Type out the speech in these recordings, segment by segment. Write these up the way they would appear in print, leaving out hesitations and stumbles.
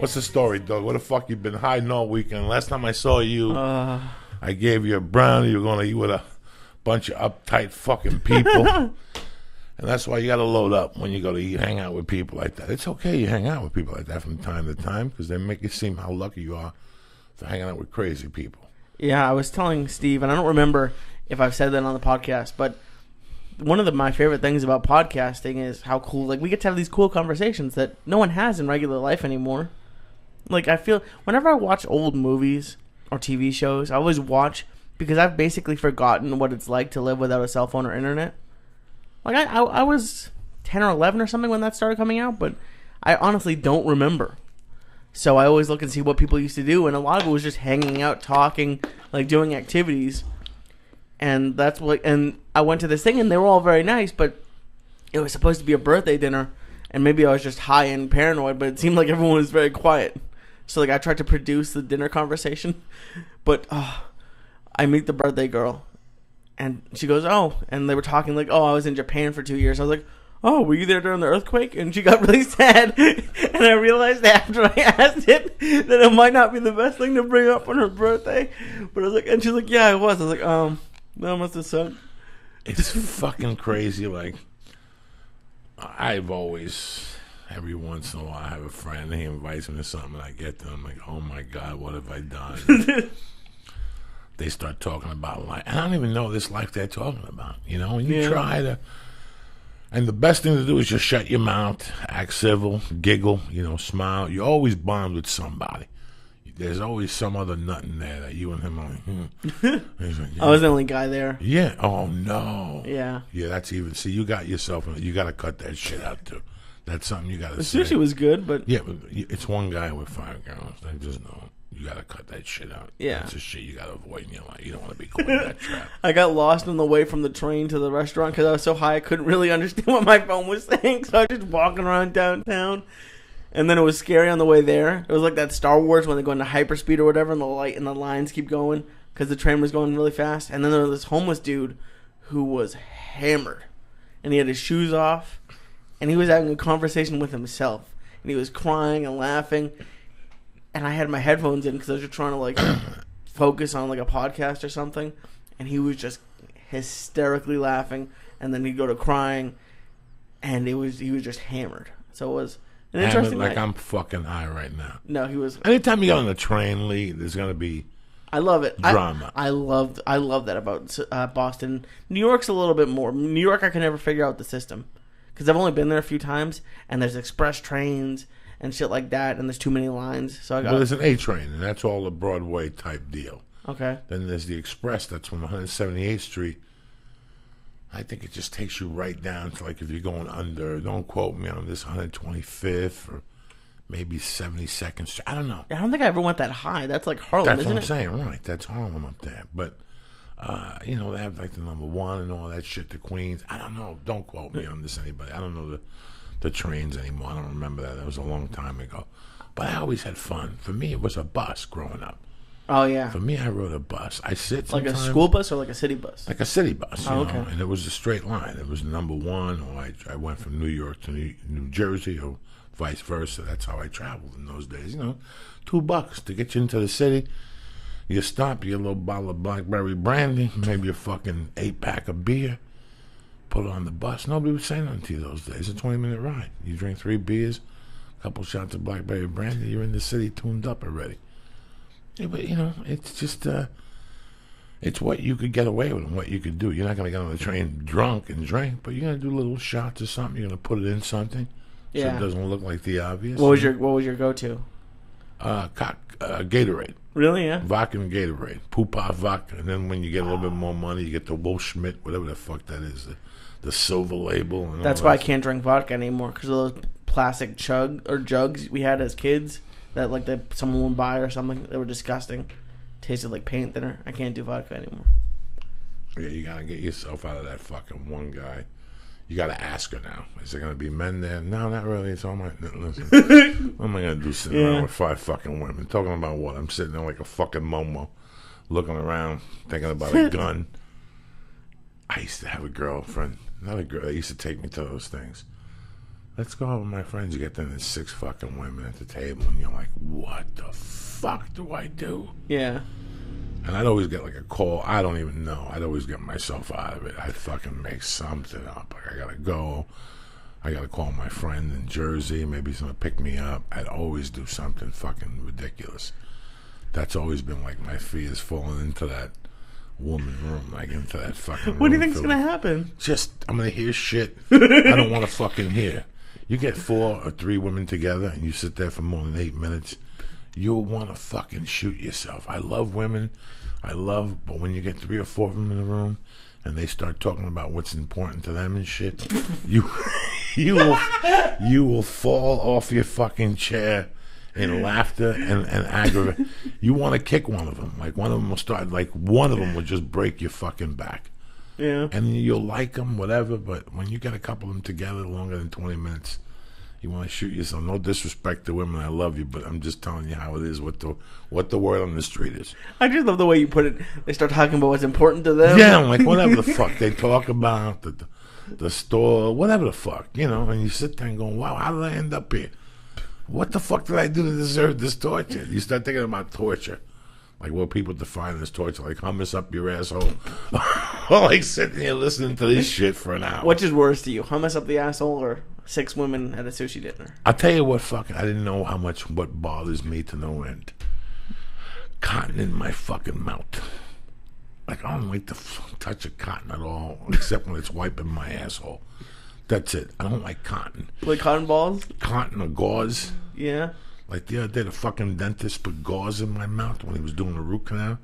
What's the story, Doug? What the fuck you been hiding all weekend? Last time I saw you, I gave you a brownie. You were going to eat with a bunch of uptight fucking people. And that's why you got to load up when you go to eat, hang out with people like that. It's okay you hang out with people like that from time to time because they make you seem how lucky you are for hanging out with crazy people. Yeah, I was telling Steve, and I don't remember if I've said that on the podcast, but one of my favorite things about podcasting is how cool, like, we get to have these cool conversations that no one has in regular life anymore. Like, I feel, whenever I watch old movies or TV shows, I always watch because I've basically forgotten what it's like to live without a cell phone or internet. Like, I was 10 or 11 or something when that started coming out, but I honestly don't remember. So I always look and see what people used to do, and a lot of it was just hanging out, talking, like doing activities. And that's what. And I went to this thing, and they were all very nice, but it was supposed to be a birthday dinner, and maybe I was just high and paranoid, but it seemed like everyone was very quiet. So like I tried to produce the dinner conversation, but I meet the birthday girl, and she goes, "Oh," and they were talking like, "Oh, I was in Japan for 2 years." I was like, "Oh, were you there during the earthquake?" And she got really sad. And I realized after I asked it that it might not be the best thing to bring up on her birthday. But I was like, and she's like, "Yeah, it was." I was like, that must have sucked. It's fucking crazy. Like, I've always, every once in a while, I have a friend, and he invites me to something, and I get to him, like, oh my God, what have I done? They start talking about life. And I don't even know this life they're talking about, you know? And you try to. And the best thing to do is just shut your mouth, act civil, giggle, you know, smile. You always bond with somebody. There's always some other nut in there that you and him are like, like, I was the only guy there. Yeah. Oh, no. Yeah. Yeah, that's even. See, you got yourself, you got to cut that shit out, too. That's something you got to say. The sushi was good, but. Yeah, but it's one guy with 5 girls. They just know. You got to cut that shit out. Yeah. That's the shit you got to avoid in your life. You don't want to be caught in that trap. I got lost on the way from the train to the restaurant because I was so high I couldn't really understand what my phone was saying. So I was just walking around downtown. And then it was scary on the way there. It was like that Star Wars when they go into hyperspeed or whatever and the light and the lines keep going because the train was going really fast. And then there was this homeless dude who was hammered. And he had his shoes off. And he was having a conversation with himself. And he was crying and laughing. And I had my headphones in because I was just trying to like focus on like a podcast or something. And he was just hysterically laughing. And then he'd go to crying. And he was just hammered. So it was an interesting like night. I'm fucking high right now. No, he was. Anytime you get on the train, Lee, there's gonna be. I love it. Drama. I love that about Boston. New York's a little bit more. New York, I can never figure out the system because I've only been there a few times, and there's express trains and shit like that, and there's too many lines. So Well, there's an A train, and that's all a Broadway type deal. Okay. Then there's the express that's from 178th Street. I think it just takes you right down to, like, if you're going under, don't quote me on this, 125th or maybe 72nd Street. I don't know. I don't think I ever went that high. That's like Harlem, That's isn't what I'm it? saying, right. That's Harlem up there. But, you know, they have, like, the number 1 and all that shit, the Queens. I don't know. Don't quote me on this, anybody. I don't know the trains anymore. I don't remember that. That was a long time ago. But I always had fun. For me, it was a bus growing up. Oh, yeah. For me, I rode a bus. I sit Like sometimes, a school bus or like a city bus? like a city bus, you Oh, know, okay. and it was a straight line. It was number 1, or I went from New York to New Jersey, or vice versa. That's how I traveled in those days. You know, $2 to get you into the city. You stop, you get a little bottle of blackberry brandy, maybe a fucking 8-pack of beer. Put it on the bus. Nobody would say nothing to you those days. It's a 20-minute ride. You drink 3 beers, a couple shots of blackberry brandy, you're in the city tuned up already. Yeah, but, you know, it's just, it's what you could get away with and what you could do. You're not going to get on the train drunk and drink, but you're going to do little shots or something. You're going to put it in something so Yeah. it doesn't look like the obvious. What was your go-to? Gatorade. Really, yeah? Vodka and Gatorade. Poop-off vodka. And then when you get a little bit more money, you get the Wolf Schmidt, whatever the fuck that is, the silver label. And That's all why I that. can't drink vodka anymore because of those plastic jugs we had as kids that like someone would buy or something. They were disgusting. Tasted like paint thinner. I can't do vodka anymore. Yeah, you got to get yourself out of that fucking one guy. You got to ask her now. Is there going to be men there? No, not really. It's all my... Listen, what am I going to do sitting around with 5 fucking women? Talking about what? I'm sitting there like a fucking momo, looking around, thinking about a gun. I used to have a girlfriend. Not a girl. That used to take me to those things. Let's go out with my friends. You get there, there's 6 fucking women at the table, and you're like, what the fuck do I do? Yeah. And I'd always get like a call. I don't even know. I'd always get myself out of it. I'd fucking make something up. Like, I gotta go. I gotta call my friend in Jersey. Maybe he's gonna pick me up. I'd always do something fucking ridiculous. That's always been like my fear, is falling into that woman room, like into that fucking What do you room think's gonna happen? Just, I'm gonna hear shit I don't want to fucking hear. You get 4 or 3 women together and you sit there for more than 8 minutes, you'll want to fucking shoot yourself. I love women. But when you get 3 or 4 of them in the room and they start talking about what's important to them and shit, you will fall off your fucking chair in laughter and aggravate. You want to kick one of them. Like, one of them will start, like, one of them will just break your fucking back. Yeah. And you'll like them, whatever, but when you get a couple of them together longer than 20 minutes, you want to shoot yourself. No disrespect to women, I love you, but I'm just telling you how it is, what the word on the street is. I just love the way you put it. They start talking about what's important to them. Yeah, I'm like, whatever the fuck they talk about, the store, whatever the fuck, you know, and you sit there and go, wow, how did I end up here? What the fuck did I do to deserve this torture? You start thinking about torture. Like what people define as torture, like hummus up your asshole. Or like sitting here listening to this shit for an hour. Which is worse to you, hummus up the asshole or 6 women at a sushi dinner? I'll tell you what, fucking, I didn't know how much, what bothers me to no end. Cotton in my fucking mouth. Like, I don't like to touch a cotton at all, except when it's wiping my asshole. That's it. I don't like cotton. Like cotton balls? Cotton or gauze. Yeah. Like the other day, the fucking dentist put gauze in my mouth when he was doing the root canal.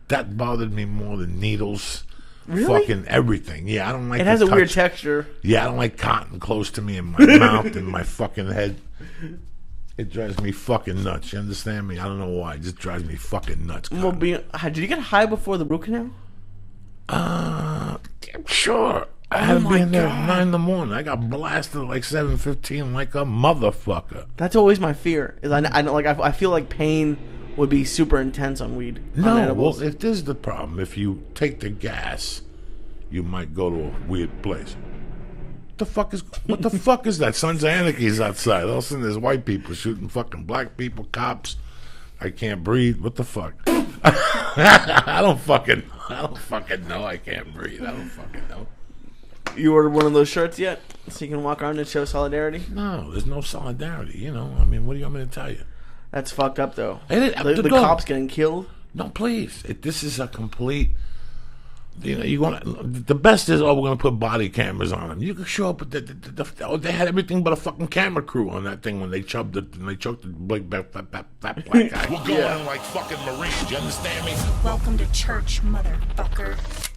That bothered me more than needles. Really? Fucking everything. Yeah, I don't like it. Has a weird texture. Yeah, I don't like cotton close to me in my mouth and my fucking head. It drives me fucking nuts. You understand me? I don't know why. It just drives me fucking nuts. Well, did you get high before the root canal? Sure. I had to be in there at 9 in the morning. I got blasted at like 7:15 like a motherfucker. That's always my fear. Is I feel like pain would be super intense on weed. No, well, if this is the problem, if you take the gas, you might go to a weird place. What the fuck is that? Sons of Anarchy's outside. All of a sudden there's white people shooting fucking black people, cops. I can't breathe. What the fuck? I don't fucking know. I can't breathe. I don't fucking know. You ordered one of those shirts yet? So you can walk around and show solidarity? No, there's no solidarity, you know. I mean, what do you want me to tell you? That's fucked up, though. The cops getting killed? No, please. This is a complete... You know, the best is, we're going to put body cameras on them. You can show up, they had everything but a fucking camera crew on that thing when they choked the big fat black guy. We're going like fucking Marines, you understand me? Welcome to church, motherfucker.